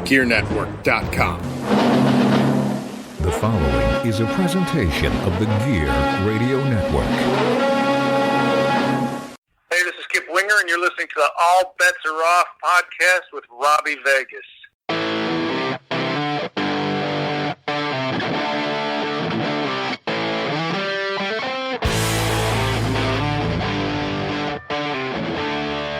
GearNetwork.com. The following is a presentation of the Gear Radio Network. Hey, this is Kip Winger, and you're listening to the All Bets Are Off podcast with Robbie Vegas.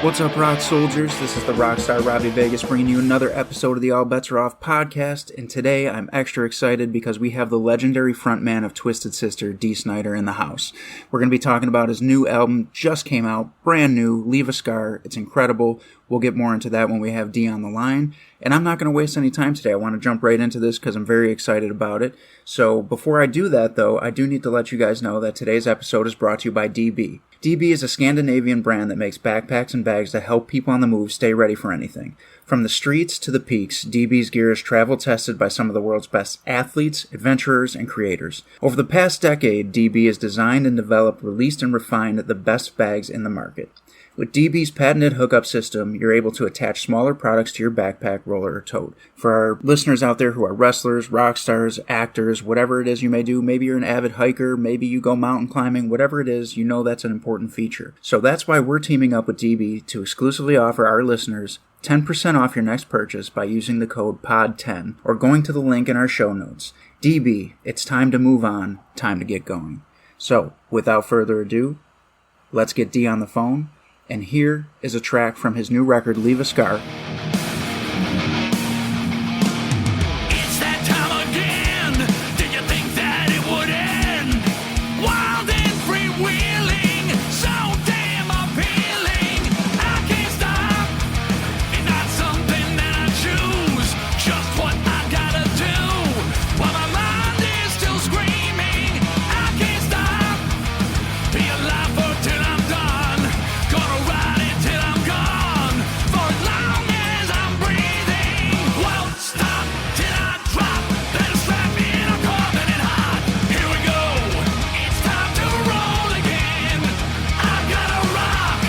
What's up, rock soldiers? This is the rockstar Robbie Vegas bringing you another episode of the All Bets Are Off podcast, and today I'm extra excited because we have the legendary frontman of Twisted Sister, Dee Snider, in the house. We're going to be talking about his new album, just came out, brand new, Leave a Scar. It's incredible. We'll get more into that when we have Dee on the line. And I'm not going to waste any time today. I want to jump right into this because I'm very excited about it. So before I do that, though, I do need to let you guys know that today's episode is brought to you by DB. DB is a Scandinavian brand that makes backpacks and bags that help people on the move stay ready for anything. From the streets to the peaks, DB's gear is travel tested by some of the world's best athletes, adventurers, and creators. Over the past decade, DB has designed and developed, released, and refined the best bags in the market. With DB's patented hookup system, you're able to attach smaller products to your backpack, roller, or tote. For our listeners out there who are wrestlers, rock stars, actors, whatever it is you may do, maybe you're an avid hiker, maybe you go mountain climbing, whatever it is, you know that's an important feature. So that's why we're teaming up with DB to exclusively offer our listeners 10% off your next purchase by using the code POD10 or going to the link in our show notes. DB, it's time to move on, time to get going. So, without further ado, let's get Dee on the phone. And here is a track from his new record, Leave a Scar. It's that time again. Did you think that it would end? Wild and freewheeling, so damn appealing. I can't stop. It's not something that I choose. Just what I gotta do. While my mind is still screaming, I can't stop. Be alive for till I'm done. Gonna ride it till I'm gone. For as long as I'm breathing. Won't stop till I drop. Better strap in, I'm coming in hot. Here we go. It's time to roll again. I gotta rock.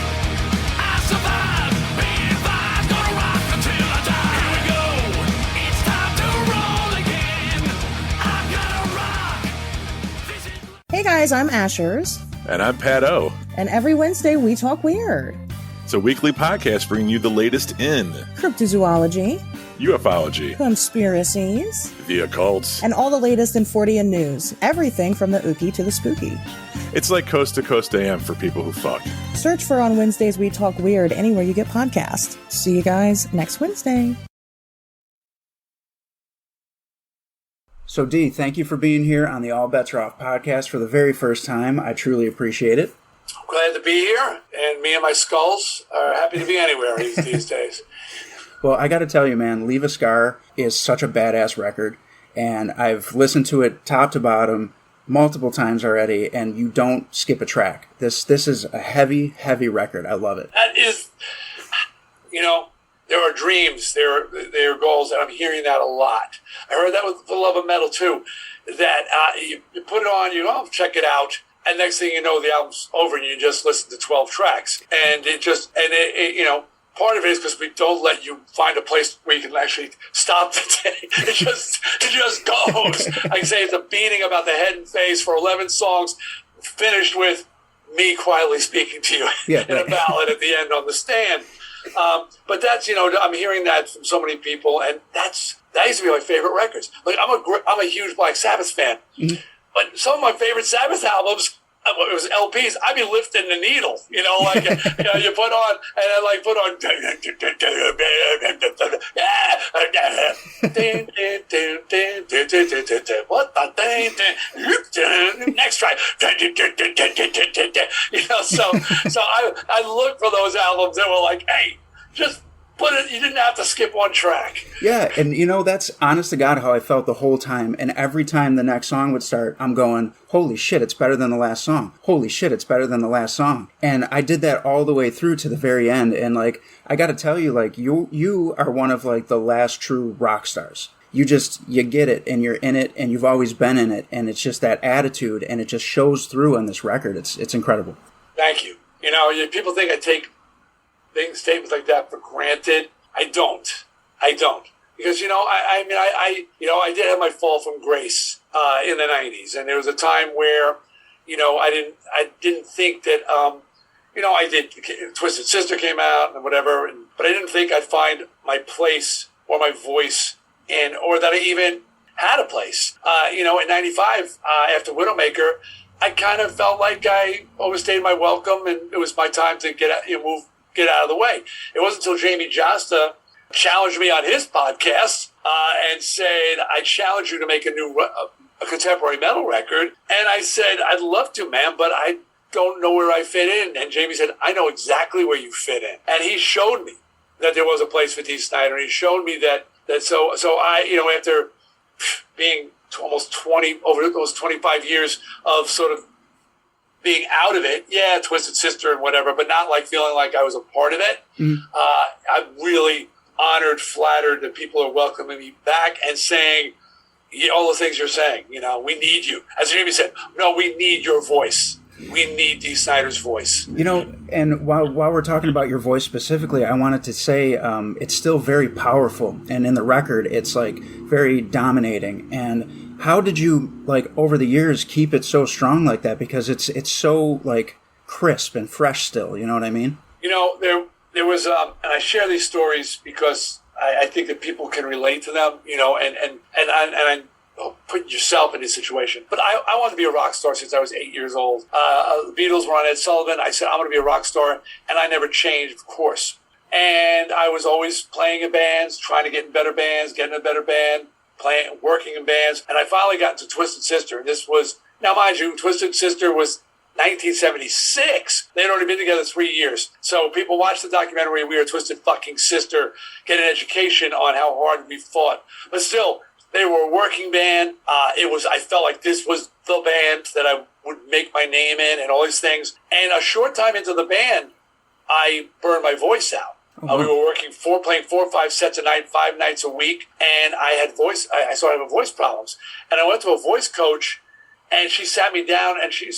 I survived. Being fine. Gonna rock until I die. Here we go. It's time to roll again. I gotta rock. This is... Hey guys, I'm Ashers, And I'm Pat O. and every Wednesday we talk weird. It's a weekly podcast bringing you the latest in Cryptozoology, ufology, conspiracies, the occult. and all the latest in 40 news. Everything from the ooky to the spooky. It's like Coast to Coast AM for people who fuck. Search for On Wednesdays We Talk Weird anywhere you get podcasts. See you guys next Wednesday. So Dee, thank you for being here on the All Bets Are Off podcast for the very first time. I truly appreciate it. Glad to be here, and me and my skulls are happy to be anywhere these days. Well, I got to tell you, man, Leave a Scar is such a badass record, and I've listened to it top to bottom multiple times already, and you don't skip a track. This is a heavy, heavy record. I love it. That is, there are dreams, there are goals, and I'm hearing that a lot. I heard that with The Love of Metal, too, that you put it on, check it out, and next thing you know, the album's over, and you just listen to 12 tracks. And part of it is because we don't let you find a place where you can actually stop the day. It just goes. I say it's a beating about the head and face for 11 songs, finished with me quietly speaking to you in a ballad at the end on the stand. But that's, I'm hearing that from so many people, and that used to be my favorite records. Like, I'm a huge Black Sabbath fan, but some of my favorite Sabbath albums, it was LPs. I'd be lifting the needle, you put on, and I put on, what the next track, so I look for those albums that were like, hey, just put it, you didn't have to skip one track. Yeah, and that's honest to God how I felt the whole time. And every time the next song would start, I'm going, holy shit, it's better than the last song. Holy shit, it's better than the last song. And I did that all the way through to the very end. And I got to tell you, you are one of the last true rock stars. You get it, and you're in it, and you've always been in it. And it's just that attitude, and it just shows through on this record. It's incredible. Thank you. People think I take statements like that for granted. I don't. because I did have my fall from grace in the '90s, and there was a time where I didn't think that I did. Twisted Sister came out and whatever, but I didn't think I'd find my place or my voice or that I even had a place. In '95 after Widowmaker, I kind of felt like I overstayed my welcome, and it was my time to get out of the way. It wasn't until Jamie Josta challenged me on his podcast and said, "I challenge you to make a contemporary metal record." And I said, "I'd love to, man, but I don't know where I fit in." And Jamie said, "I know exactly where you fit in." And he showed me that there was a place for Dee Snider. And he showed me that so I, after being almost 20, over those 25 years of sort of being out of it, Twisted Sister and whatever, but not like feeling like I was a part of it. I'm really honored, flattered that people are welcoming me back and saying all the things you're saying. We need you. As Jamie said, no, we need your voice. We need Dee Snider's voice. And while we're talking about your voice specifically, I wanted to say it's still very powerful. And in the record, it's like very dominating. And how did you, over the years, keep it so strong like that? Because it's so, crisp and fresh still. You know what I mean? There was, and I share these stories because I think that people can relate to them, and I put yourself in this situation. But I wanted to be a rock star since I was 8 years old. The Beatles were on Ed Sullivan. I said, I'm going to be a rock star, and I never changed, of course. And I was always playing in bands, trying to get in better bands, getting in a better band, working in bands. And I finally got into Twisted Sister. This was, now mind you, Twisted Sister was 1976. They had already been together 3 years. So people watch the documentary, We Are Twisted Fucking Sister, get an education on how hard we fought. But still, they were a working band. I felt like this was the band that I would make my name in and all these things. And a short time into the band, I burned my voice out. We were playing 4 or 5 sets a night, 5 nights a week. And I started having voice problems. And I went to a voice coach, and she sat me down, and she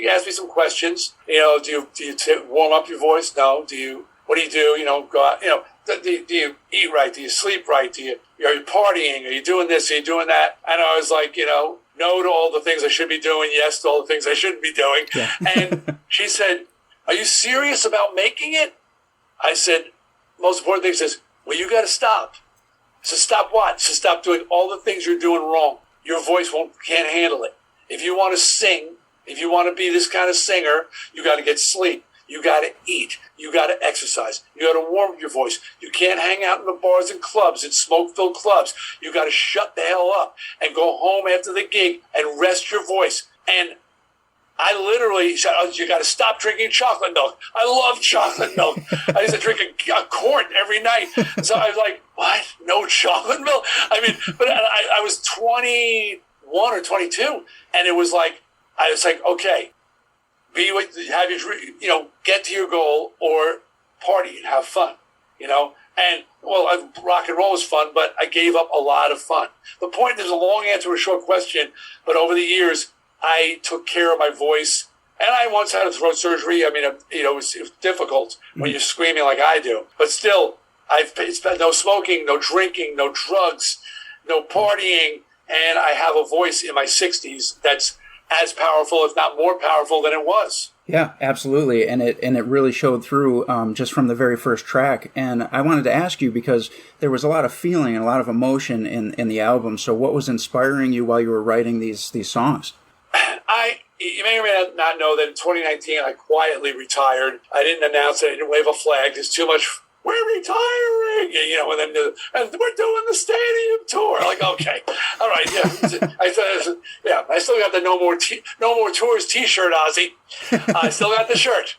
asked me some questions. Do you warm up your voice? No. What do you do? Go out, do you eat right? Do you sleep right? Are you partying? Are you doing this? Are you doing that? And I was like, no to all the things I should be doing, yes to all the things I shouldn't be doing. Yeah. And she said, are you serious about making it? I said, most important thing is, well, you got to stop. I said, stop what? I said, stop doing all the things you're doing wrong. Your voice can't handle it. If you want to sing, if you want to be this kind of singer, you got to get sleep. You got to eat. You got to exercise. You got to warm up your voice. You can't hang out in the bars and clubs and smoke-filled clubs. You got to shut the hell up and go home after the gig and rest your voice. And I literally said, you got to stop drinking chocolate milk. I love chocolate milk. I used to drink a quart every night. So I was like, what? No chocolate milk? I mean, but I was 21 or 22, and it was like, okay, get to your goal or party and have fun, And, rock and roll is fun, but I gave up a lot of fun. The point, there's a long answer to a short question, but over the years, I took care of my voice. And I once had a throat surgery. I mean, it was difficult when you're screaming like I do. But still, it's been no smoking, no drinking, no drugs, no partying. And I have a voice in my 60s that's as powerful, if not more powerful than it was. Yeah, absolutely. And it really showed through just from the very first track. And I wanted to ask you, because there was a lot of feeling and a lot of emotion in the album. So what was inspiring you while you were writing these songs? You may or may not know that in 2019, I quietly retired. I didn't announce it. I didn't wave a flag. There's too much, we're retiring, and we're doing the stadium tour. Like, okay, all right, yeah. I still got the No More Tours T-shirt, Ozzy. I still got the shirt.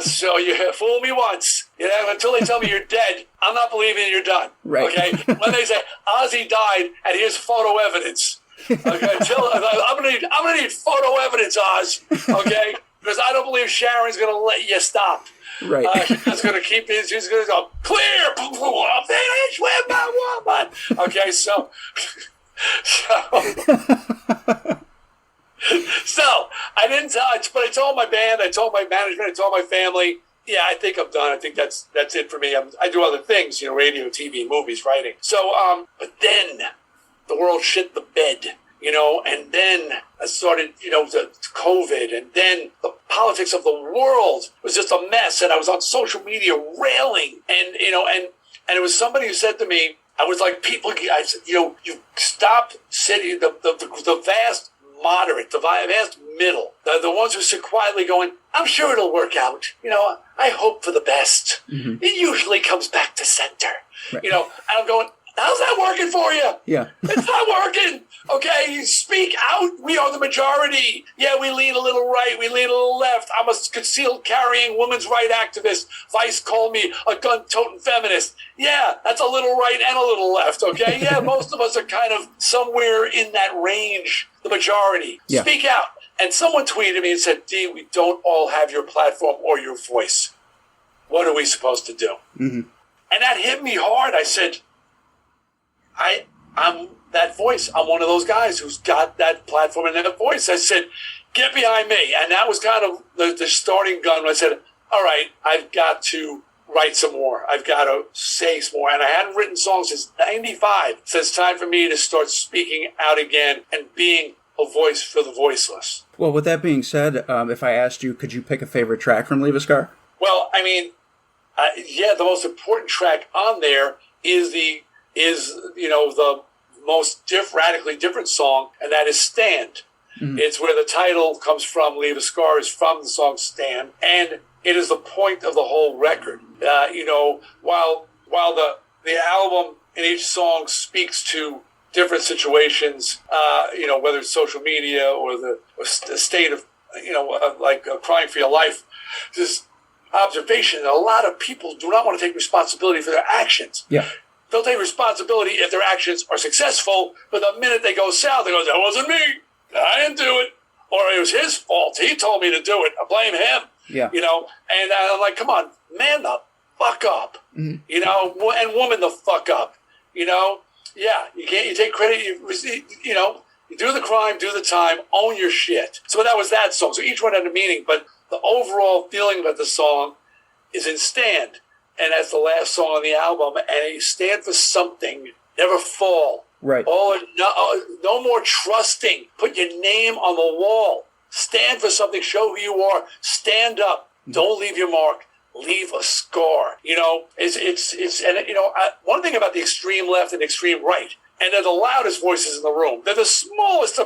So you fool me once, until they tell me you're dead, I'm not believing you're done. Right. Okay. When they say Ozzy died and here's photo evidence. Okay, I'm gonna need photo evidence, Oz. Okay, because I don't believe Sharon's gonna let you stop. Right. She's just gonna keep it. She's gonna go clear. I'm finished with my woman. Okay, so I didn't tell, but I told my band, I told my management, I told my family, yeah, I think I'm done. I think that's it for me. I do other things, radio, TV, movies, writing. So, but then the world shit the bed, and then I started, the COVID, and then the politics of the world was just a mess. And I was on social media railing, and it was somebody who said to me, I was like, I said, you stop sitting, the vast moderate, the vast middle, the ones who sit quietly going, I'm sure it'll work out. I hope for the best. Mm-hmm. It usually comes back to center. Right. And I'm going, how's that working for you? Yeah. It's not working. Okay, you speak out. We are the majority. Yeah, we lean a little right. We lean a little left. I'm a concealed carrying women's right activist. Vice called me a gun-toting feminist. Yeah, that's a little right and a little left, okay? Yeah, most of us are kind of somewhere in that range, the majority. Yeah. Speak out. And someone tweeted me and said, Dee, we don't all have your platform or your voice. What are we supposed to do? Mm-hmm. And that hit me hard. I said, I'm that voice. I'm one of those guys who's got that platform and that voice. I said, get behind me. And that was kind of the starting gun when I said, all right, I've got to write some more. I've got to say some more. And I hadn't written songs since 95. So it's time for me to start speaking out again and being a voice for the voiceless. Well, with that being said, if I asked you, could you pick a favorite track from Leave a Scar? Well, I mean, the most important track on there is the most radically different song, and that is Stand. Mm-hmm. It's where the title comes from. Leave a Scar is from the song Stand, and it is the point of the whole record. While the album in each song speaks to different situations, whether it's social media or the state of, like crying for your life, this observation that a lot of people do not want to take responsibility for their actions. Yeah. They'll take responsibility if their actions are successful, but the minute they go south, they go, that wasn't me. I didn't do it. Or it was his fault. He told me to do it. I blame him. Yeah. And I'm like, come on, man the fuck up. Mm-hmm. And woman the fuck up. Yeah, you take credit, you do the crime, do the time, own your shit. So that was that song. So each one had a meaning, but the overall feeling about the song is in Stand. And that's the last song on the album. And you stand for something, never fall. Right. No more trusting. Put your name on the wall. Stand for something, show who you are. Stand up. Don't leave your mark. Leave a scar. One thing about the extreme left and extreme right, and they're the loudest voices in the room. They're the smallest.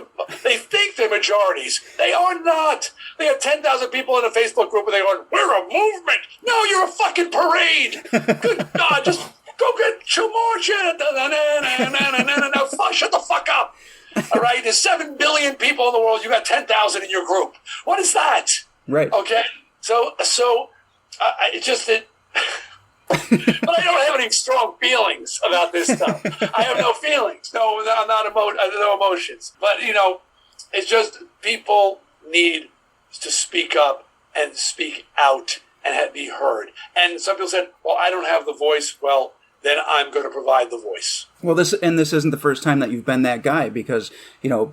They think they're majorities. They are not. They have 10,000 people in a Facebook group and they're going, we're a movement. No, you're a fucking parade. Good God, just go get your marching. No, shut the fuck up. All right, there's 7 billion people in the world. You got 10,000 in your group. What is that? Right. Okay. So it's just that. But I don't have any strong feelings about this stuff. I have no feelings. No emotions. But, it's just people need to speak up and speak out and be heard. And some people said, well, I don't have the voice. Well, then I'm going to provide the voice. Well, this isn't the first time that you've been that guy because,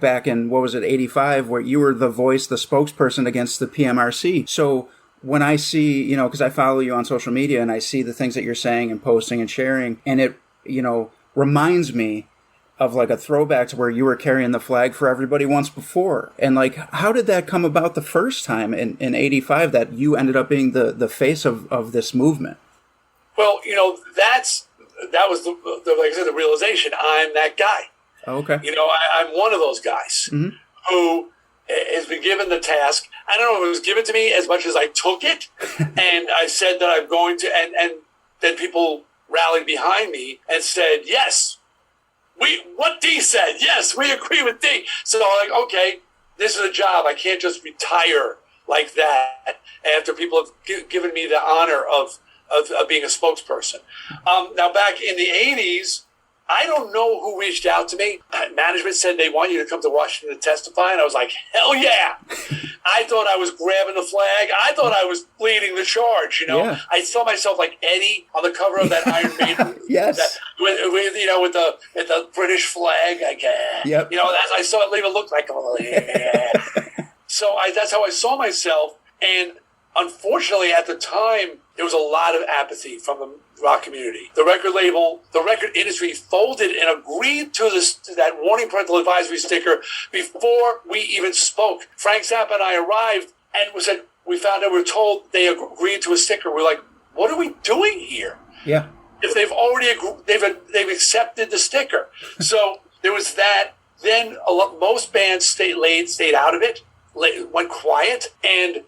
back in, 85, where you were the voice, the spokesperson against the PMRC. So when I see, because I follow you on social media and I see the things that you're saying and posting and sharing, and it, reminds me of like a throwback to where you were carrying the flag for everybody once before. And like, how did that come about the first time in 85 that you ended up being the face of this movement? Well, that was like I said, the realization. I'm that guy. Oh, okay. I'm one of those guys who has been given the task. I don't know if it was given to me as much as I took it. And I said that I'm going to, and then people rallied behind me and said, yes, what Dee said. Yes, we agree with Dee. So I'm like, okay, this is a job. I can't just retire like that after people have given me the honor of being a spokesperson. Now, back in the 80s, I don't know who reached out to me. Management said they want you to come to Washington to testify, and I was like, hell yeah. I thought I was grabbing the flag. I thought I was leading the charge, Yeah. I saw myself like Eddie on the cover of that Iron Maiden. Yes. With the British flag. Yep. I saw it even look like, yeah. So that's how I saw myself, and unfortunately, at the time, there was a lot of apathy from the rock community. The record label, the record industry folded and agreed to that warning parental advisory sticker before we even spoke. Frank Zappa and I arrived and we found out, we were told they agreed to a sticker. We're like, what are we doing here? Yeah. If they've already they've accepted the sticker. So there was that. Then most bands stayed out of it, went quiet, and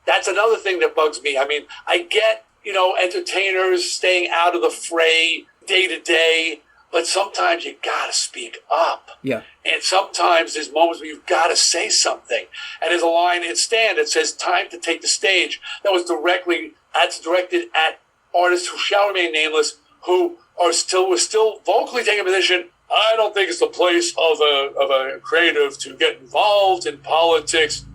that's another thing that bugs me. I mean, I get entertainers staying out of the fray day to day, but sometimes you gotta speak up. Yeah. And sometimes there's moments where you've got to say something. And there's a line in Stand that says, "Time to take the stage." That's directed at artists who shall remain nameless, who were still vocally taking a position. I don't think it's the place of a creative to get involved in politics.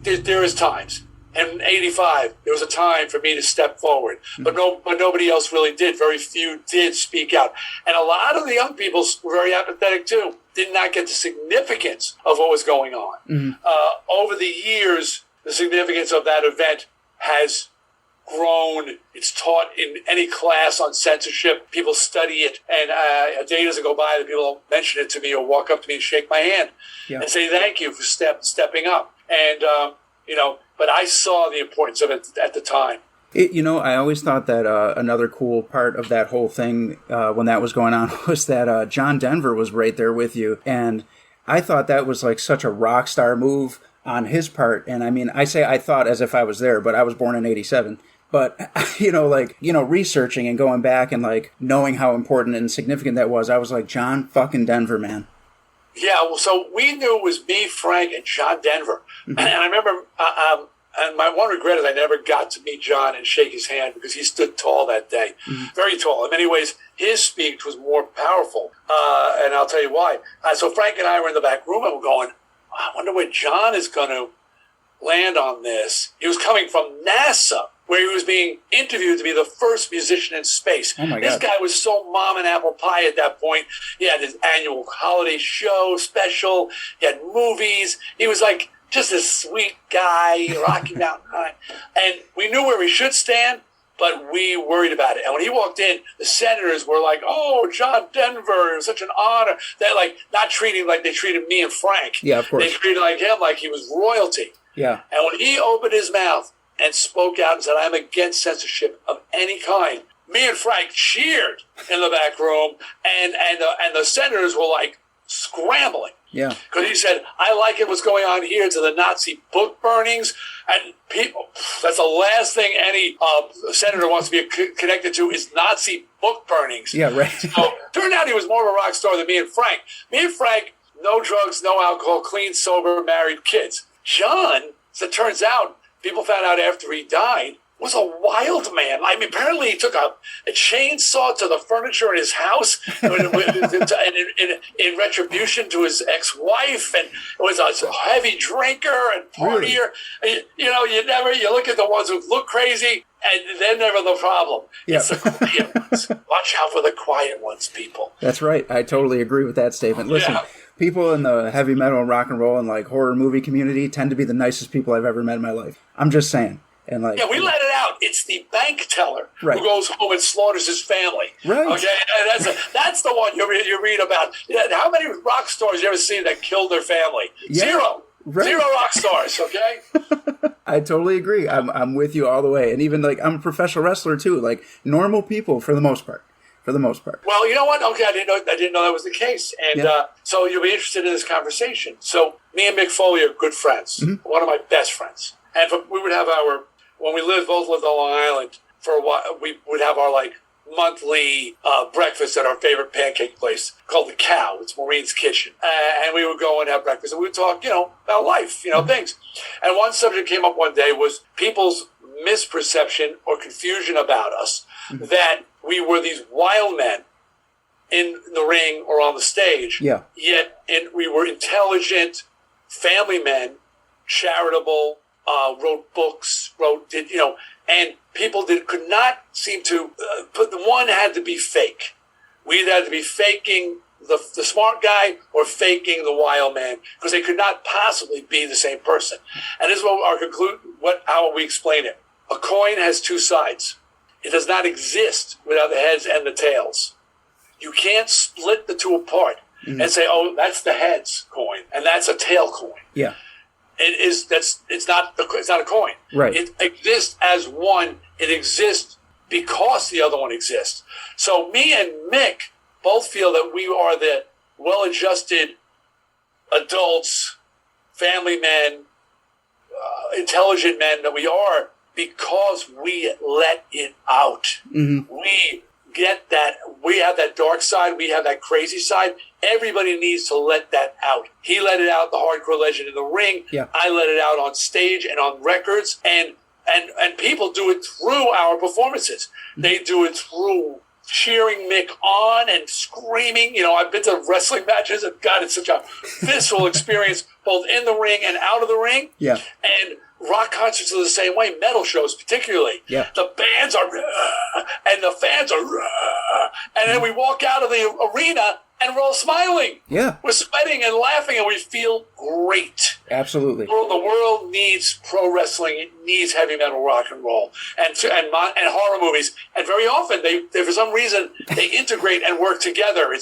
There is times. And in 85, there was a time for me to step forward. But nobody else really did. Very few did speak out. And a lot of the young people were very apathetic too. Did not get the significance of what was going on. Mm-hmm. Over the years, the significance of that event has grown. It's taught in any class on censorship. People study it, and a day doesn't go by that people don't mention it to me or walk up to me and shake my hand and say thank you for stepping up. And but I saw the importance of it at the time. I always thought that another cool part of that whole thing when that was going on was that John Denver was right there with you, and I thought that was like such a rock star move on his part. And I mean, I thought as if I was there, but I was born in 87. But, researching and going back and, knowing how important and significant that was, I was like, John fucking Denver, man. Yeah, well, so we knew it was me, Frank, and John Denver. Mm-hmm. And I remember, and my one regret is I never got to meet John and shake his hand because he stood tall that day. Mm-hmm. Very tall. In many ways, his speech was more powerful. And I'll tell you why. So Frank and I were in the back room and we're going, I wonder where John is going to land on this. He was coming from NASA, where he was being interviewed to be the first musician in space. Oh my God. This guy was so mom and apple pie at that point. He had his annual holiday show special. He had movies. He was like just a sweet guy, Rocky Mountain High. And we knew where we should stand, but we worried about it. And when he walked in, the senators were like, "Oh, John Denver, it was such an honor." They're not treating like they treated me and Frank. Yeah, of course. They treated him like he was royalty. Yeah. And when he opened his mouth and spoke out and said, "I'm against censorship of any kind," me and Frank cheered in the back room, and the senators were scrambling. Yeah. Because he said, "I liken what's going on here to the Nazi book burnings," and that's the last thing any senator wants to be connected to is Nazi book burnings. Yeah, right. So turned out he was more of a rock star than me and Frank. Me and Frank, no drugs, no alcohol, clean, sober, married, kids. John, as it turns out, people found out after he died, was a wild man. I mean, apparently he took a chainsaw to the furniture in his house in retribution to his ex-wife, and was a heavy drinker and partier. Really? You look at the ones who look crazy, and they're never the problem. Yeah. It's the quiet ones. Watch out for the quiet ones, people. That's right. I totally agree with that statement. Listen, people in the heavy metal and rock and roll and horror movie community tend to be the nicest people I've ever met in my life. I'm just saying. And we let it out. It's the bank teller who goes home and slaughters his family. Right. Okay, and that's the one you read about. How many rock stars you ever seen that killed their family? Yeah. Zero. Right. Zero rock stars. Okay. I totally agree. I'm with you all the way. And even I'm a professional wrestler too. Normal people for the most part. Well, you know what? Okay, I didn't know that was the case, and so you'll be interested in this conversation. So me and Mick Foley are good friends. Mm-hmm. One of my best friends, and we would have when we both lived on Long Island for a while. We would have our monthly breakfast at our favorite pancake place called The Cow. It's Maureen's Kitchen, and we would go and have breakfast, and we would talk, about life, things. And one subject came up one day was people's misperception or confusion about us that we were these wild men in the ring or on the stage. Yeah. Yet we were intelligent family men, charitable, wrote books, and people could not seem to. But the one had to be fake. We either had to be faking the smart guy or faking the wild man, because they could not possibly be the same person. And this is how we explain it. A coin has two sides. It does not exist without the heads and the tails. You can't split the two apart and say, "Oh, that's the heads coin and that's a tail coin." Yeah. It's not a coin. Right. It exists as one. It exists because the other one exists. So me and Mick both feel that we are the well-adjusted adults, family men, intelligent men that we are, because we let it out. We get that. We have that dark side. We have that crazy side. Everybody needs to let that out. He let it out, the hardcore legend in the ring. Yeah. I let it out on stage and on records. And people do it through our performances. They do it through cheering Mick on and screaming. I've been to wrestling matches, and God, it's such a visceral experience, both in the ring and out of the ring. Yeah. And rock concerts are the same way, metal shows particularly. Yeah. The bands are, and the fans are, and then we walk out of the arena and we're all smiling. Yeah. We're sweating and laughing, and we feel great. Absolutely. The world needs pro wrestling. It needs heavy metal rock and roll and horror movies. And very often, they for some reason, they integrate and work together.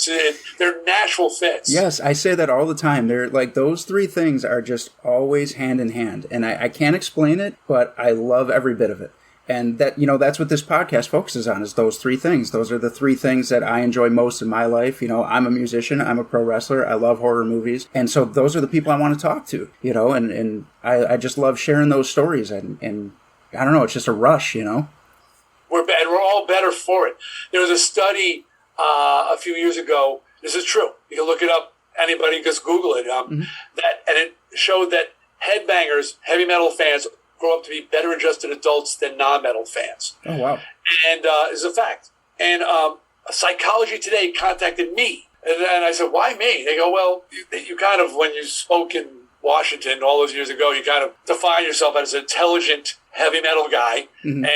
They're natural fits. Yes, I say that all the time. They're like, those three things are just always hand in hand. And I can't explain it, but I love every bit of it. And that, that's what this podcast focuses on, is those three things. Those are the three things that I enjoy most in my life. I'm a musician. I'm a pro wrestler. I love horror movies. And so those are the people I want to talk to, and I just love sharing those stories. And I don't know, it's just a rush, We're all better for it. There was a study a few years ago. This is true. You can look it up. Anybody just Google it. And it showed that headbangers, heavy metal fans, grow up to be better adjusted adults than non-metal fans. Oh, wow. And it's a fact. And Psychology Today contacted me. And I said, why me? They go, well, you kind of, when you spoke in Washington all those years ago, you kind of defined yourself as an intelligent heavy metal guy. And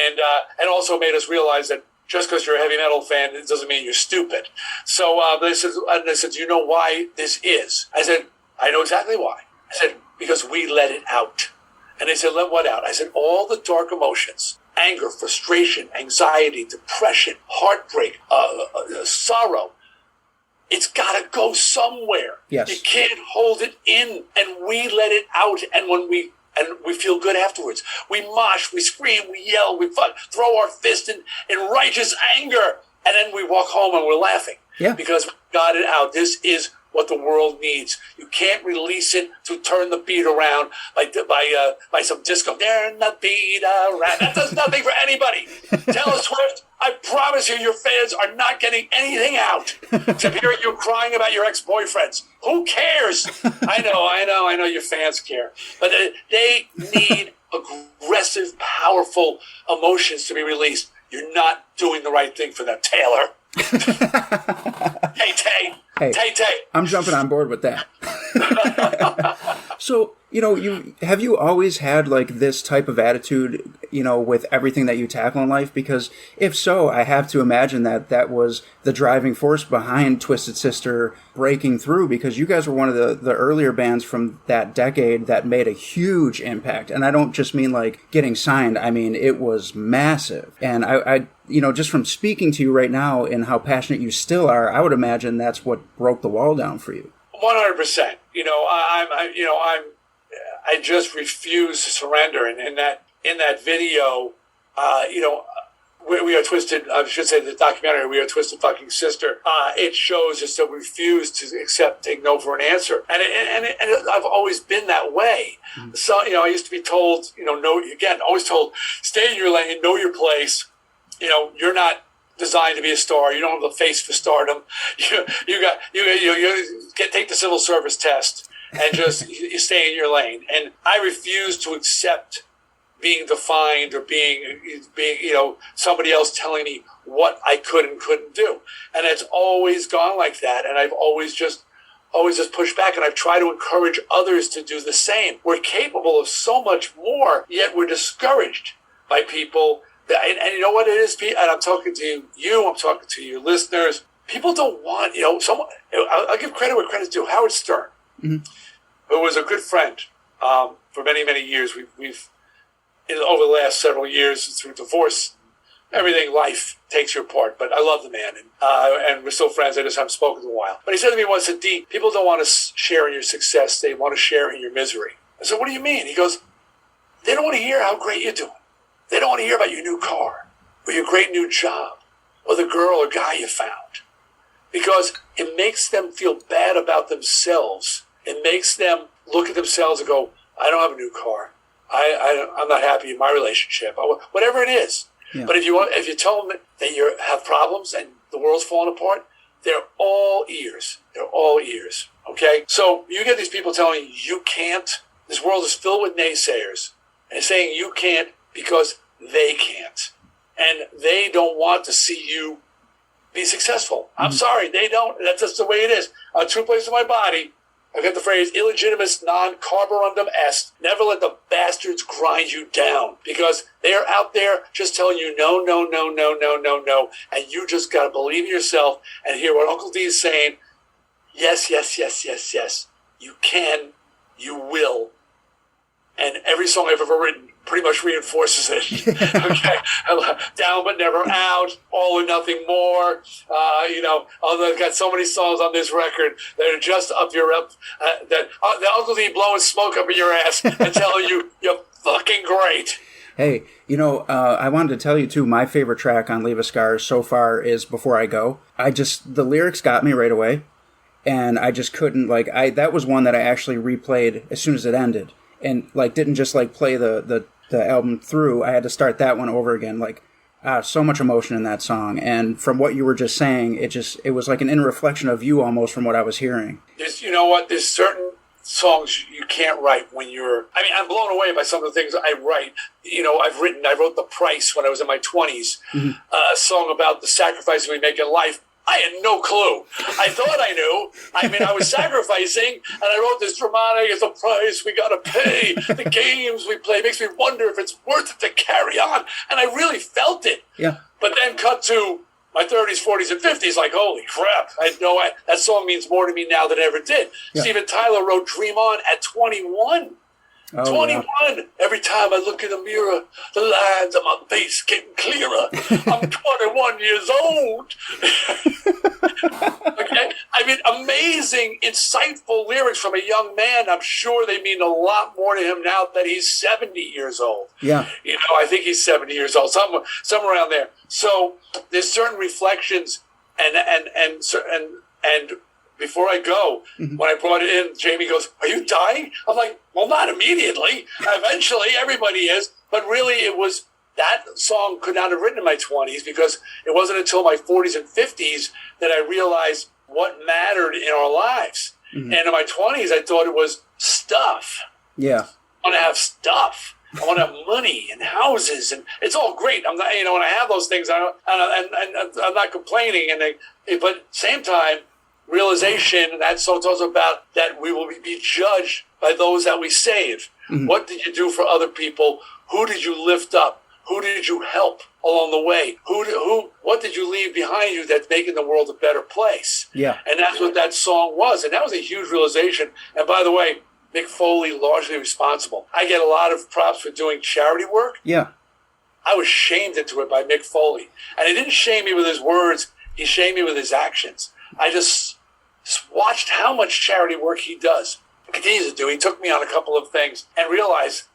also made us realize that just because you're a heavy metal fan, it doesn't mean you're stupid. So they said, do you know why this is? I said, I know exactly why. I said, because we let it out. And they said, let what out? I said, all the dark emotions, anger, frustration, anxiety, depression, heartbreak, sorrow. It's got to go somewhere. Yes. You can't hold it in. And we let it out. And we feel good afterwards. We mosh, we scream, we yell, we throw our fist in righteous anger. And then we walk home and we're laughing. Yeah. Because we got it out. This is what the world needs. You can't release it to turn the beat around by some disco. Turn the beat around. That does nothing for anybody. Taylor Swift, I promise you, your fans are not getting anything out to hear you crying about your ex-boyfriends. Who cares? I know your fans care. But they need aggressive, powerful emotions to be released. You're not doing the right thing for them, Taylor. Hey, Tay. I'm jumping on board with that. So, have you always had like this type of attitude, with everything that you tackle in life? Because if so, I have to imagine that was the driving force behind Twisted Sister breaking through, because you guys were one of the earlier bands from that decade that made a huge impact. And I don't just mean like getting signed. I mean, it was massive. And I just from speaking to you right now and how passionate you still are, I would imagine that's what broke the wall down for you. 100%. I just refuse to surrender. And in that video, we Are Twisted, I should say the documentary, We Are Twisted Fucking Sister, it shows us that we refuse to take no for an answer. And I've always been that way. So, I used to be told, always told, stay in your lane, know your place. You're not designed to be a star. You don't have the face for stardom. You take the civil service test and just you stay in your lane. And I refuse to accept being defined or being somebody else telling me what I could and couldn't do. And it's always gone like that. And I've always just pushed back, and I've tried to encourage others to do the same. We're capable of so much more, yet we're discouraged by people. And you know what it is, Pete? And I'm talking to you, I'm talking to your listeners. people don't want, someone, I'll give credit where credit's due. Howard Stern, who was a good friend for many, many years. We've over the last several years through divorce, everything, life takes you apart. But I love the man, and we're still friends. I just haven't spoken in a while. But he said to me once, Dee, people don't want to share in your success. They want to share in your misery. I said, what do you mean? He goes, they don't want to hear how great you're doing. They don't want to hear about your new car or your great new job or the girl or guy you found. Because it makes them feel bad about themselves. It makes them look at themselves and go, I don't have a new car. I'm not happy in my relationship. Whatever it is. Yeah. But if you tell them that you have problems and the world's falling apart, they're all ears. They're all ears. Okay? So you get these people telling you can't. This world is filled with naysayers and saying you can't because they can't. And they don't want to see you be successful. I'm sorry, they don't. That's just the way it is. A true place in my body, I've got the phrase, illegitimus non carborundum est. Never let the bastards grind you down, because they are out there just telling you no, no, no, no, no, no, no. And you just got to believe in yourself and hear what Uncle D is saying. Yes, yes, yes, yes, yes. You can. You will. And every song I've ever written pretty much reinforces it. Okay, down but never out, all or nothing more. Although I've got so many songs on this record that are just up your the Uncle D blowing smoke up in your ass and telling you you're fucking great. Hey, I wanted to tell you too, my favorite track on Leave a Scar so far is Before I Go. The lyrics got me right away, and I just couldn't, that was one that I actually replayed as soon as it ended. And didn't just play the album through. I had to start that one over again. So much emotion in that song. And from what you were just saying, it was like an inner reflection of you almost from what I was hearing. There's certain songs you can't write when I'm blown away by some of the things I write. I wrote The Price when I was in my 20s, a song about the sacrifices we make in life. I had no clue. I thought I knew. I was sacrificing, and I wrote this dramatic, it's a price we gotta pay. The games we play makes me wonder if it's worth it to carry on. And I really felt it. Yeah. But then cut to my 30s, 40s, and 50s, holy crap. That song means more to me now than it ever did. Yeah. Steven Tyler wrote Dream On at 21. 21. Yeah. Every time I look in the mirror, the lines on my face getting clearer. I'm 21 years old. Okay? Amazing, insightful lyrics from a young man. I'm sure they mean a lot more to him now that he's 70 years old. Yeah. I think he's 70 years old, somewhere around there. So there's certain reflections and before I go, when I brought it in, Jamie goes, "Are you dying?" I'm like, "Well, not immediately. Eventually, everybody is." But really, that song could not have written in my 20s, because it wasn't until my 40s and 50s that I realized what mattered in our lives. Mm-hmm. And in my 20s, I thought it was stuff. Yeah. I want to have stuff. I want to have money and houses, and it's all great. I'm not, when I have those things, and I'm not complaining. But at the same time, realization, and that song talks about that we will be judged by those that we save. Mm-hmm. What did you do for other people? Who did you lift up? Who did you help along the way? What did you leave behind you that's making the world a better place? Yeah. And that's what that song was. And that was a huge realization. And by the way, Mick Foley, largely responsible. I get a lot of props for doing charity work. Yeah. I was shamed into it by Mick Foley. And he didn't shame me with his words. He shamed me with his actions. I just watched how much charity work he does, continues to do. He took me on a couple of things and realized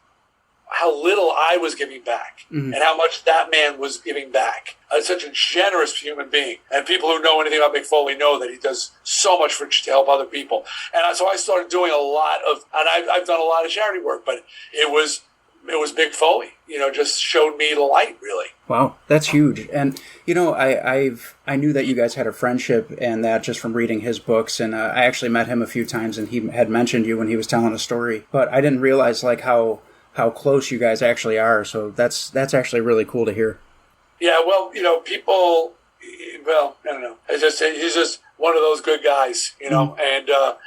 how little I was giving back, and how much that man was giving back. Such a generous human being. And people who know anything about Mick Foley know that he does so much to help other people. And so I started doing a lot of, and I've done a lot of charity work, but it was Mick Foley, just showed me the light, really. Wow, that's huge. And, I knew that you guys had a friendship, and that just from reading his books, and I actually met him a few times, and he had mentioned you when he was telling a story. But I didn't realize, how close you guys actually are. So that's actually really cool to hear. Yeah, well, people, I don't know. He's just one of those good guys, and I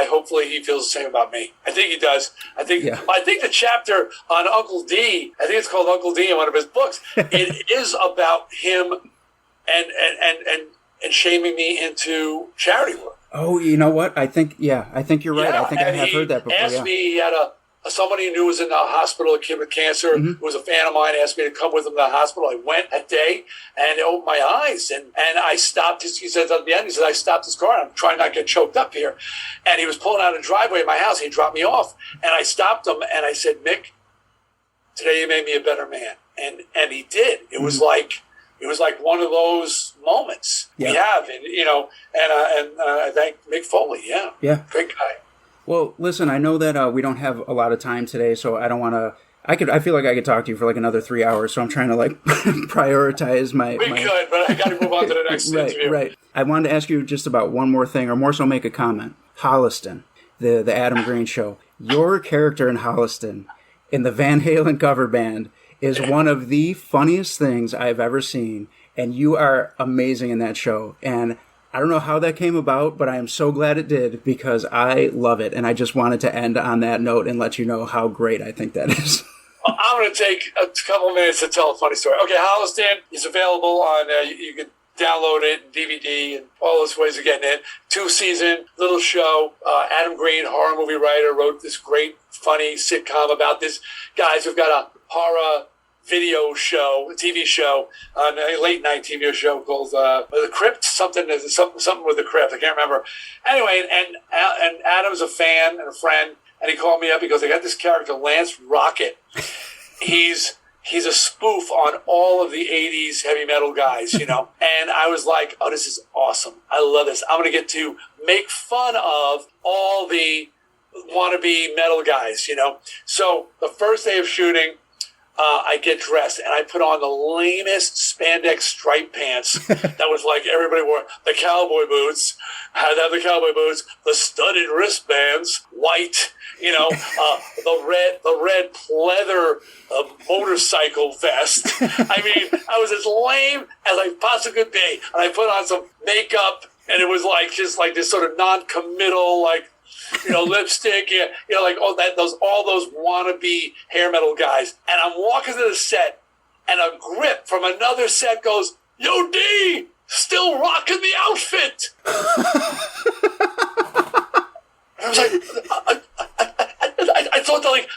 hopefully he feels the same about me. I think he does. I think the chapter on Uncle D, I think it's called Uncle D in one of his books. It is about him and shaming me into charity work. Oh, you know what? I think you're right. Yeah, I think I and have he heard that before. asked Yeah. me, he had somebody he knew was in the hospital, a kid with cancer, who was a fan of mine, asked me to come with him to the hospital. I went that day, and it opened my eyes, and I stopped he said at the end, I stopped his car, and I'm trying not to get choked up here. And he was pulling out a driveway of my house, he dropped me off, and I stopped him, and I said, Mick, today you made me a better man. And he did. It was like one of those moments we have, and I thank Mick Foley. Yeah, great guy. Well, listen, I know that we don't have a lot of time today, so I don't want to. I feel like I could talk to you for like another 3 hours, so I'm trying to like prioritize my. We could, but I got to move on to the next interview. Right. I wanted to ask you just about one more thing, or more so, make a comment. Holliston, the Adam Green show. Your character in Holliston, in the Van Halen cover band, is one of the funniest things I've ever seen, and you are amazing in that show. And I don't know how that came about, but I am so glad it did because I love it. And I just wanted to end on that note and let you know how great I think that is. I'm going to take a couple minutes to tell a funny story. Okay, Holliston is available on, you can download it, DVD, and all those ways of getting it. 2-season, little show. Adam Green, horror movie writer, wrote this great, funny sitcom about this guys who've got a horror video show, a TV show, a late night TV show called The Crypt, something with the Crypt. I can't remember. Anyway, and Adam's a fan and a friend, and he called me up. He goes, I got this character, Lance Rocket. He's a spoof on all of the 80s heavy metal guys, you know. And I was like, oh, this is awesome. I love this. I'm going to get to make fun of all the wannabe metal guys, you know. So the first day of shooting, I get dressed and I put on the lamest spandex striped pants that was like everybody wore. The cowboy boots, had to have the cowboy boots, the studded wristbands, white, you know, the red pleather motorcycle vest. I mean, I was as lame as I possibly could be. And I put on some makeup, and it was like just like this sort of non-committal, like, you know, lipstick, you know, like all those wannabe hair metal guys. And I'm walking to the set, and a grip from another set goes, "Yo, D, still rocking the outfit." And I was like, I thought that, like,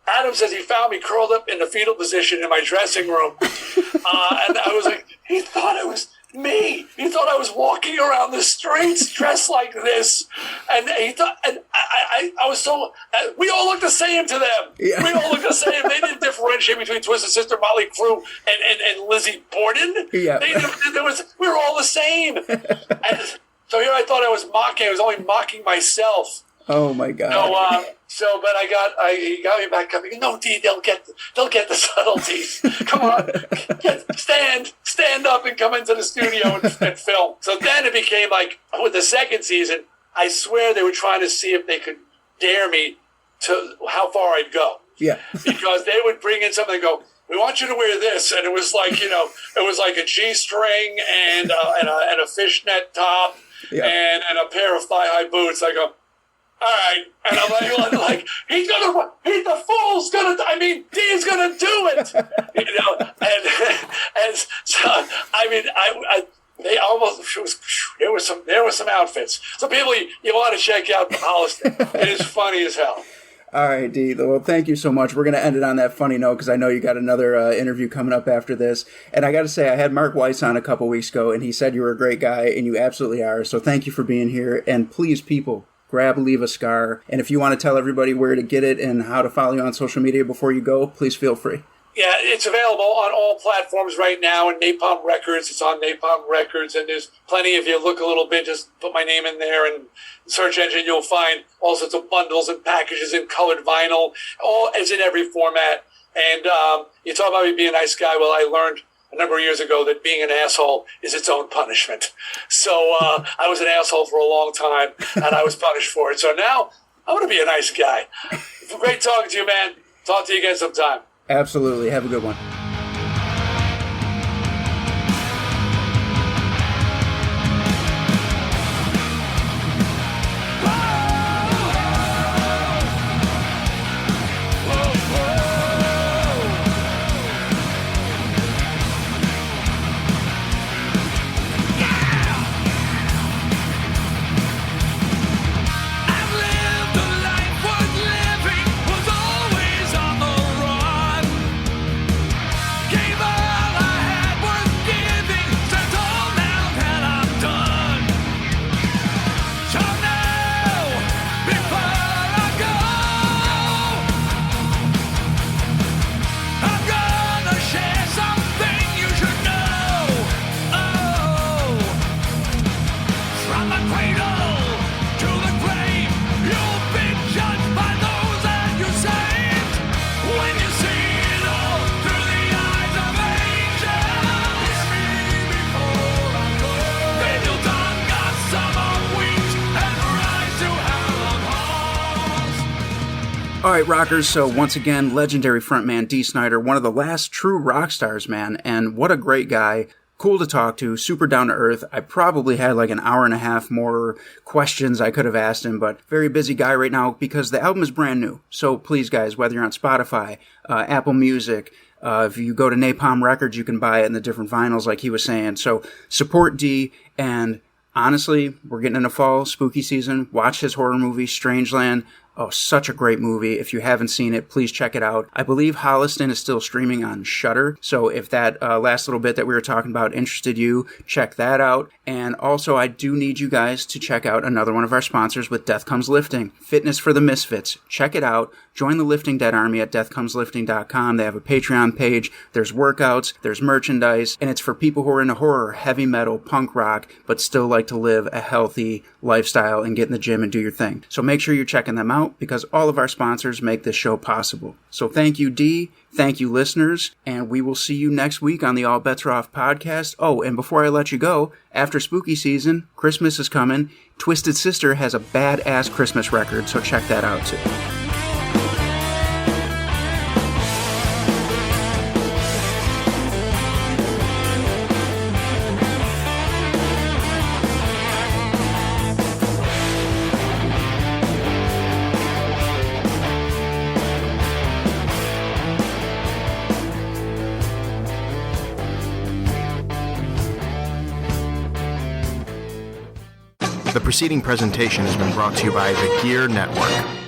Adam says he found me curled up in the fetal position in my dressing room, and I was like, he thought it was me. He thought I was walking around the streets dressed like this, and he thought, and I was so. We all look the same to them. Yeah. We all look the same. They didn't differentiate between Twisted Sister, Motley Crue, and Lizzie Borden. Yeah, we were all the same. And so here I thought I was mocking. I was only mocking myself. Oh my God. But he got me back up. No, D, they'll get the subtleties. Come on, stand up and come into the studio and film. So then it became like, with the second season, I swear they were trying to see if they could dare me to how far I'd go. Yeah. Because they would bring in something and go, we want you to wear this, and it was like, you know, it was like a G-string and a fishnet top, and a pair of thigh-high boots. I go, all right, and I'm like, the fool's gonna, I mean, Dee's gonna do it, you know, and so, I mean, they almost, there were some outfits. So people, you want to check out Holliston. It is funny as hell. All right, Dee. Well, thank you so much. We're going to end it on that funny note because I know you got another interview coming up after this. And I got to say, I had Mark Weiss on a couple weeks ago, and he said you were a great guy, and you absolutely are. So thank you for being here. And please, people, grab Leave a Scar. And if you want to tell everybody where to get it and how to follow you on social media before you go, please feel free. Yeah, it's available on all platforms right now, and Napalm Records. It's on Napalm Records, and there's plenty. If you look a little bit, just put my name in there, and search engine, you'll find all sorts of bundles and packages and colored vinyl. All is in every format. And you talk about me being a nice guy. Well, I learned a number of years ago that being an asshole is its own punishment. So I was an asshole for a long time, and I was punished for it. So now I want to be a nice guy. Great talking to you, man. Talk to you again sometime. Absolutely. Have a good one. All right, rockers, so once again, legendary frontman Dee Snider, one of the last true rock stars, man, and what a great guy. Cool to talk to, super down to earth. I probably had like an hour and a half more questions I could have asked him, but very busy guy right now because the album is brand new. So please, guys, whether you're on Spotify, Apple Music, if you go to Napalm Records, you can buy it in the different vinyls like he was saying. So support Dee, and honestly, we're getting into fall, spooky season. Watch his horror movie, Strangeland. Oh, such a great movie. If you haven't seen it, please check it out. I believe Holliston is still streaming on Shudder. So if that last little bit that we were talking about interested you, check that out. And also, I do need you guys to check out another one of our sponsors with Death Comes Lifting. Fitness for the Misfits. Check it out. Join the Lifting Dead Army at deathcomeslifting.com. They have a Patreon page. There's workouts. There's merchandise. And it's for people who are into horror, heavy metal, punk rock, but still like to live a healthy lifestyle and get in the gym and do your thing. So make sure you're checking them out, because all of our sponsors make this show possible. So thank you, Dee. Thank you, listeners. And we will see you next week on the All Bets Are Off podcast. Oh, and before I let you go, after spooky season, Christmas is coming. Twisted Sister has a badass Christmas record, so check that out too. The preceding presentation has been brought to you by the Gear Network.